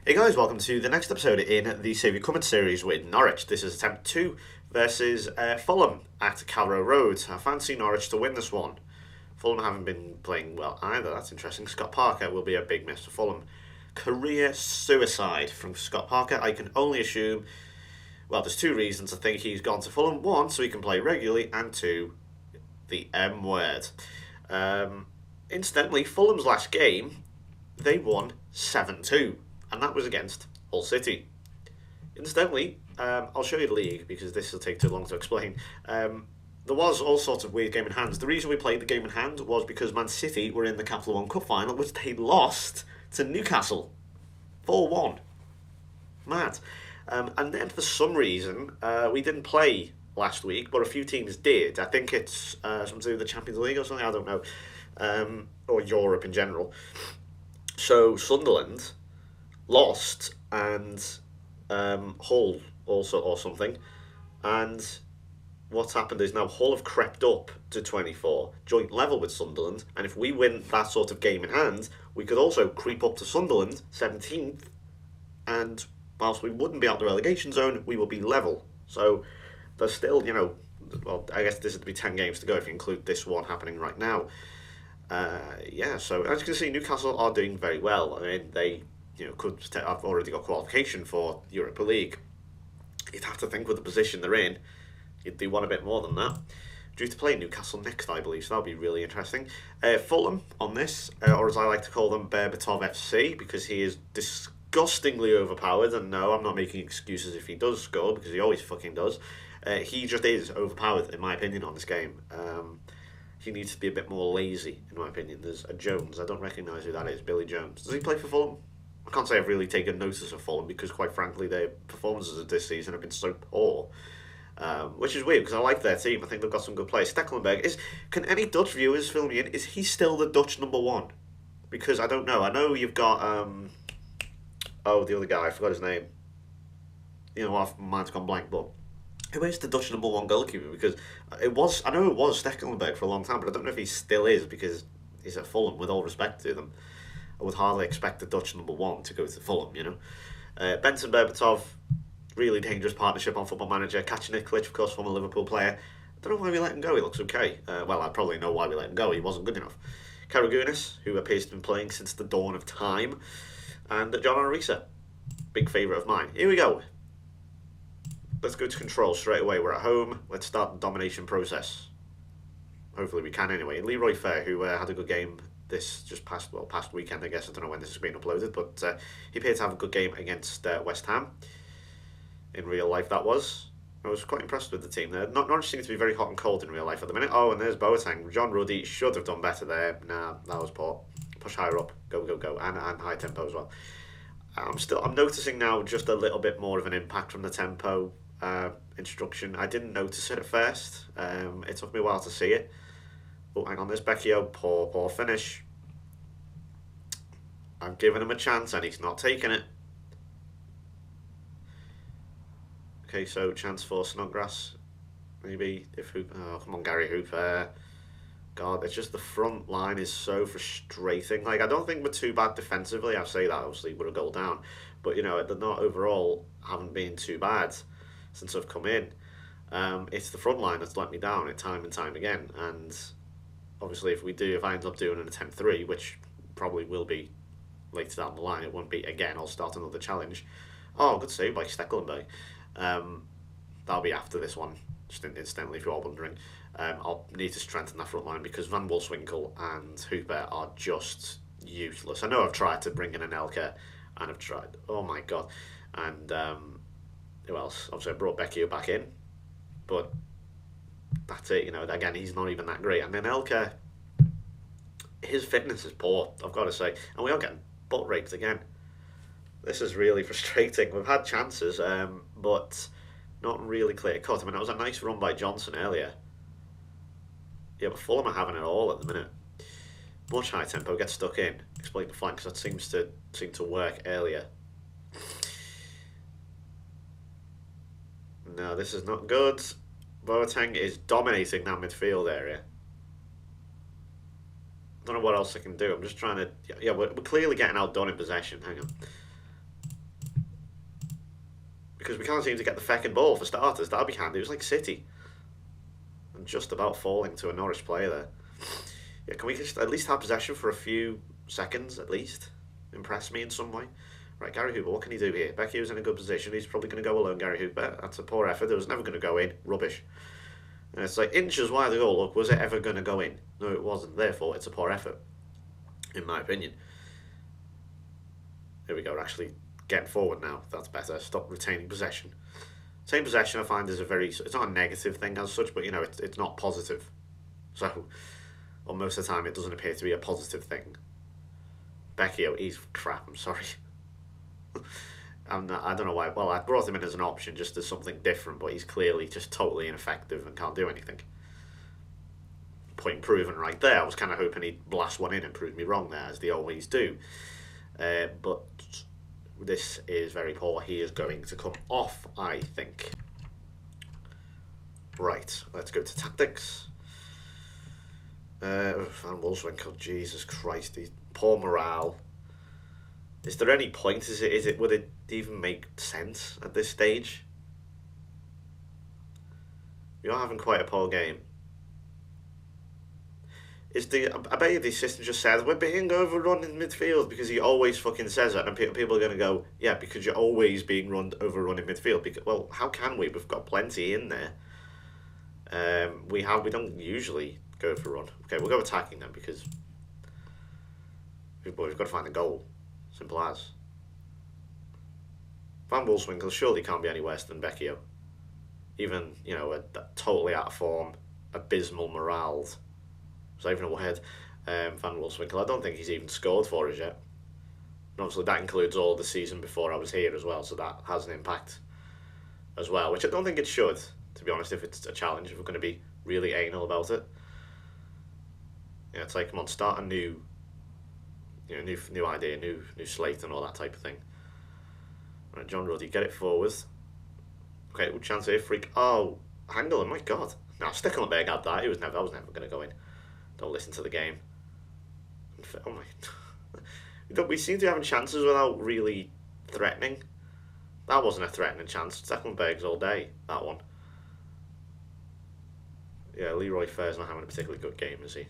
Hey guys, welcome to the next episode in the Saviour Cometh series with Norwich. This is attempt 2 versus Fulham at Carrow Road. I fancy Norwich to win this one. Fulham haven't been playing well either, that's interesting. Scott Parker will be a big miss for Fulham. Career suicide from Scott Parker. I can only assume, well, there's two reasons I think he's gone to Fulham. One, so he can play regularly, and two, the M word. Incidentally, Fulham's last game, they won 7-2. And that was against Hull City. Incidentally, I'll show you the league because this will take too long to explain. There was all sorts of weird game in hands. The reason we played the game in hand was because Man City were in the Capital One Cup final, which they lost to Newcastle 4-1. Mad. And then for some reason, we didn't play last week, but a few teams did. I think it's something to do with the Champions League or something, I don't know. Or Europe in general. So Sunderland lost, and Hull also or something, and what's happened is now Hull have crept up to 24, joint level with Sunderland, and if we win that sort of game in hand, we could also creep up to Sunderland 17th, and whilst we wouldn't be out the relegation zone, we will be level. So there's still, well, I guess this would be 10 games to go if you include this one happening right now. So as you can see, Newcastle are doing very well. I mean, they I've already got qualification for Europa League. You'd have to think with the position they're in, they want a bit more than that. Due to play Newcastle next, I believe, so that'll be really interesting. Fulham on this, or as I like to call them, Berbatov FC, because he is disgustingly overpowered, and no, I'm not making excuses if he does score, because he always fucking does. He just is overpowered, in my opinion, on this game. He needs to be a bit more lazy, in my opinion. There's a Jones, I don't recognise who that is, Billy Jones. Does he play for Fulham? I can't say I've really taken notice of Fulham because, quite frankly, their performances this season have been so poor, which is weird because I like their team. I think they've got some good players. Stecklenberg can any Dutch viewers fill me in? Is he still the Dutch number one? Because I don't know. I know you've got the other guy. I forgot his name. Mine's gone blank. But who is the Dutch number one goalkeeper? Because I know it was Stecklenberg for a long time, but I don't know if he still is because he's at Fulham. With all respect to them, I would hardly expect the Dutch number one to go to Fulham, Benson Berbatov, really dangerous partnership on Football Manager. Kacaniklic, of course, former Liverpool player. I don't know why we let him go, he looks okay. I probably know why we let him go, he wasn't good enough. Karagunis, who appears to have been playing since the dawn of time. And John Arisa, big favourite of mine. Here we go. Let's go to control straight away. We're at home. Let's start the domination process. Hopefully we can anyway. And Leroy Fair, who had a good game this past weekend, I guess. I don't know when this has been uploaded, but he appeared to have a good game against West Ham. In real life, that was. I was quite impressed with the team there. Norwich seems to be very hot and cold in real life at the minute. Oh, and there's Boateng. John Ruddy should have done better there. Nah, that was poor. Push higher up. Go. And high tempo as well. I'm noticing now just a little bit more of an impact from the tempo instruction. I didn't notice it at first. It took me a while to see it. Oh, hang on, there's Becchio. Poor finish. I'm giving him a chance and he's not taking it. Okay, so chance for Snodgrass. Maybe if Hoop. Oh, come on, Gary Hoop. God, it's just the front line is so frustrating. I don't think we're too bad defensively. I say that, obviously, we're a goal down. But, they're not overall haven't been too bad since I've come in. It's the front line that's let me down time and time again. And obviously, if I end up doing an attempt 3, which probably will be later down the line, it won't be again. I'll start another challenge. Oh, good save by Stecklenberg. That'll be after this one, just incidentally, if you're all wondering. I'll need to strengthen that front line because Van Wolfswinkel and Hooper are just useless. I know I've tried to bring in an Elka, and I've tried. Oh my god! And who else? Obviously, I brought Becchio back in, but that's it. Again, he's not even that great. And then Elka, his fitness is poor, I've got to say, and we are getting butt raped again. This is really frustrating. We've had chances, but not really clear cut. I mean, that was a nice run by Johnson earlier. Yeah, but Fulham are having it all at the minute. Much high tempo, get stuck in, exploit the flanks. That seems to work earlier. No, this is not good. Boateng is dominating that midfield area. I don't know what else I can do. I'm just trying to... Yeah, we're clearly getting outdone in possession. Hang on. Because we can't seem to get the feckin' ball for starters. Derby can't. It was like City. And just about falling to a Norwich player there. Yeah, can we just at least have possession for a few seconds, at least? Impress me in some way? Right, Gary Hooper, what can he do here? Becchio's in a good position. He's probably going to go alone, Gary Hooper. That's a poor effort. It was never going to go in. Rubbish. And it's like inches wide the goal. Look, was it ever going to go in? No, it wasn't. Therefore, it's a poor effort, in my opinion. Here we go. We're actually getting forward now. That's better. Stop retaining possession. Same possession, I find, is a very... It's not a negative thing as such, but, you know, it's not positive. So, or most of the time, it doesn't appear to be a positive thing. Becchio, he's crap. I'm sorry. I don't know why. Well, I brought him in as an option just as something different, but he's clearly just totally ineffective and can't do anything. Point proven right there. I was kind of hoping he'd blast one in and prove me wrong there, as they always do. But this is very poor. He is going to come off, I think. Right, let's go to tactics. Van Wolfswinkel, Jesus Christ, poor morale. Is there any point? Would it even make sense at this stage? We are having quite a poor game. I bet you the assistant just said, we're being overrun in midfield, because he always fucking says it, and people are going to go, yeah, because you're always being overrun in midfield. Because, well, how can we? We've got plenty in there. We don't usually go for run. Okay, we'll go attacking then, because we've got to find a goal. Simple as. Van Wolfswinkel surely can't be any worse than Becchio. Even, you know, totally out of form, abysmal morale. Was even a word. Van Wolfswinkel, I don't think he's even scored for us yet. And obviously that includes all the season before I was here as well, so that has an impact as well, which I don't think it should, to be honest, if it's a challenge, if we're going to be really anal about it. Yeah, it's like, come on, start a new idea, new slate and all that type of thing. Right, John Ruddy, get it forward. Okay, good chance here, freak. Oh, Handel, my God. No, Stekelenburg had that. That was never going to go in. Don't listen to the game. Oh my. We seem to be having chances without really threatening. That wasn't a threatening chance. Stekelenburg's all day, that one. Yeah, Leroy Fair's not having a particularly good game, is he?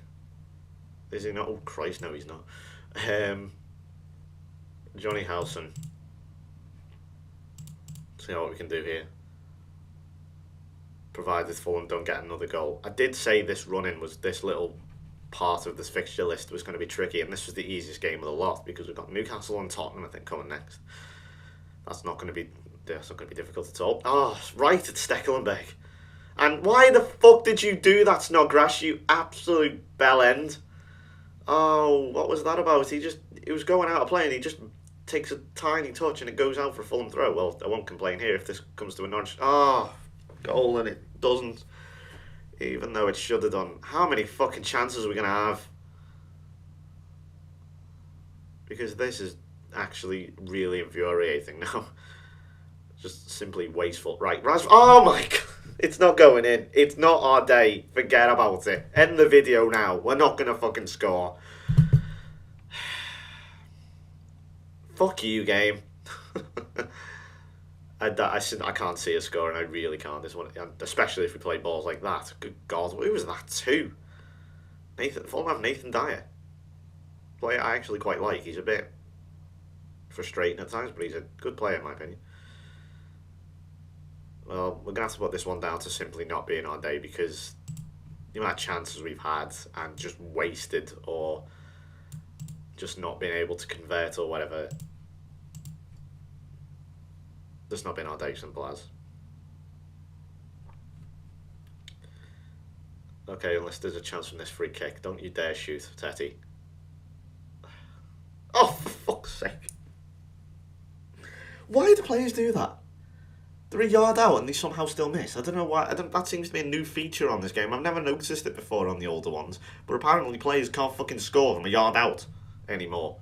Is he not? Oh, Christ, no, he's not. Johnny Howson. See what we can do here. Provided Fulham don't get another goal. I did say this run-in was this little part of this fixture list was going to be tricky, and this was the easiest game of the lot because we've got Newcastle and Tottenham, I think, coming next. That's not going to be difficult at all. Oh, right, it's Stekelenburg. And why the fuck did you do that, Snodgrass, you absolute bellend? Oh, what was that about? He was going out of play and he just takes a tiny touch and it goes out for a Fulham throw. Well, I won't complain here if this comes to a Norwich. Oh, goal, and it doesn't. Even though it should have done. How many fucking chances are we going to have? Because this is actually really infuriating now. Just simply wasteful. Right, oh my God. It's not going in. It's not our day. Forget about it. End the video now. We're not going to fucking score. Fuck you, game. I can't see a score, and I really can't. This one, especially if we play balls like that. Good God, who was that too? Fulham have Nathan Dyer. Player I actually quite like. He's a bit frustrating at times, but he's a good player in my opinion. Well, we're going to have to put this one down to simply not being our day because the amount of chances we've had and just wasted or just not being able to convert or whatever. That's not been our day, simple as. Okay, unless there's a chance from this free kick. Don't you dare shoot, Tetty. Oh, for fuck's sake. Why do players do that? They're a yard out and they somehow still miss. I don't know why. That seems to be a new feature on this game. I've never noticed it before on the older ones. But apparently players can't fucking score from a yard out anymore.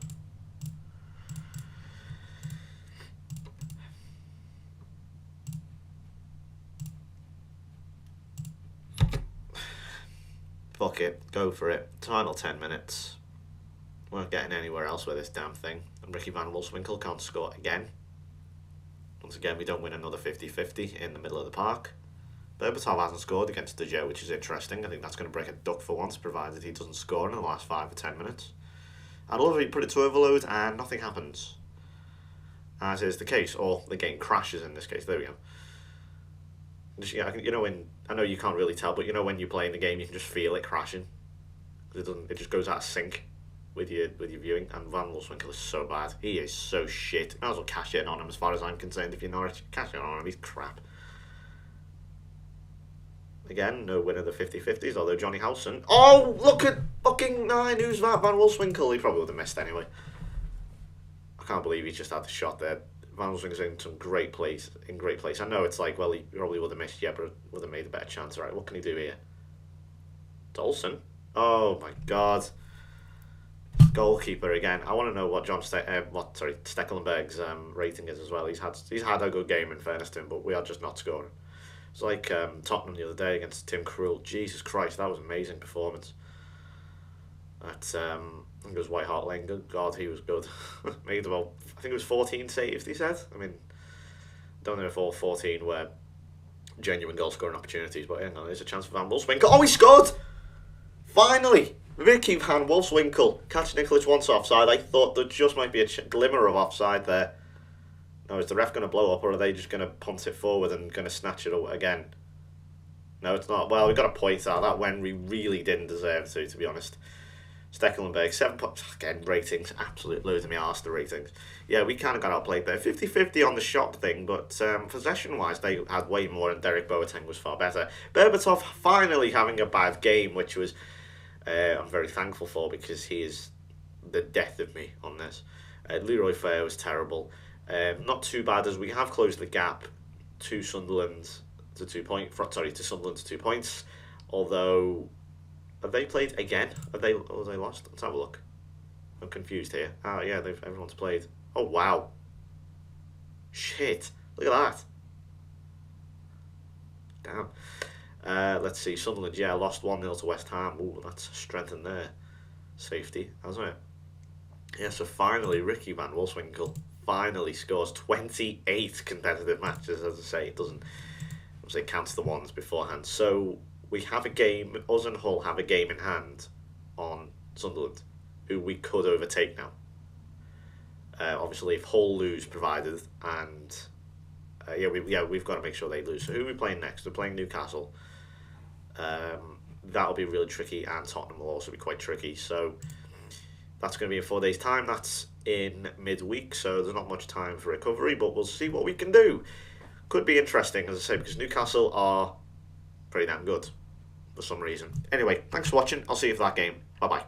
Fuck it. Go for it. Final 10 minutes. We're not getting anywhere else with this damn thing. And Ricky Van Wolfswinkel can't score again. Once again, we don't win another 50-50 in the middle of the park. Berbatov hasn't scored against De Gea, which is interesting. I think that's going to break a duck for once, provided he doesn't score in the last 5 or 10 minutes. I'd love if he put it to overload and nothing happens. As is the case, or the game crashes in this case. There we go. Just, yeah, you know when, I know you can't really tell, but you know when you're playing the game, you can just feel it crashing. It just goes out of sync with your viewing. And Van Wolfswinkel is so bad. He is so shit. Might as well cash in on him as far as I'm concerned. If you're Norwich, cash in on him. He's crap. Again, no win of the 50-50s, although Johnny Howson... Oh, look at fucking 9. Who's that? Van Wolfswinkel. He probably would have missed anyway. I can't believe he just had the shot there. Van Wolfswinkel's in some great place. I know it's like, well, he probably would have missed, yeah, but would have made a better chance. Right, what can he do here? Dolson? Oh my god. Goalkeeper again. I want to know what Stekelenburg's rating is as well. He's had a good game in fairness to him, but we are just not scoring. It's like Tottenham the other day against Tim Krul. Jesus Christ, that was an amazing performance. At I think it was White Hart Lane. Good God, he was good. Made about, I think it was 14 saves, he said. I mean, don't know if all 14 were genuine goal scoring opportunities, but yeah, no, there's a chance for Van Wolfswinkel. Oh, he scored! Finally! Ricky Van Wolfswinkel. Catch Nicholas once offside. I thought there just might be a glimmer of offside there. No, is the ref going to blow up, or are they just going to punt it forward and going to snatch it again? No, it's not. Well, we've got to point out that when we really didn't deserve to be honest. Stekelenburg, 7 points. Again, ratings. Absolute loads of me arse, the ratings. Yeah, we kind of got outplayed there. 50-50 on the shot thing, but possession-wise, they had way more, and Derek Boateng was far better. Berbatov finally having a bad game, which was I'm very thankful for, because he is the death of me on this. Leroy Fair was terrible. Not too bad, as we have closed the gap to Sunderland to 2 points. To Sunderland to 2 points. Although, have they played again? Have they lost? Let's have a look. I'm confused here. Oh yeah, everyone's played. Oh wow. Shit! Look at that. Damn. Let's see. Sunderland, yeah, lost 1-0 to West Ham. Ooh, that's strengthened their safety, hasn't it? Yeah. So finally, Ricky Van Wolfswinkel finally scores 28 competitive matches. As I say, it doesn't. It counts the ones beforehand. So we have a game. Us and Hull have a game in hand on Sunderland, who we could overtake now. Obviously, if Hull lose, provided, and we've got to make sure they lose. So who are we playing next? We're playing Newcastle. That'll be really tricky, and Tottenham will also be quite tricky. So that's going to be in 4 days' time. That's in midweek, so there's not much time for recovery, but we'll see what we can do. Could be interesting, as I say, because Newcastle are pretty damn good for some reason. Anyway, thanks for watching. I'll see you for that game. Bye-bye.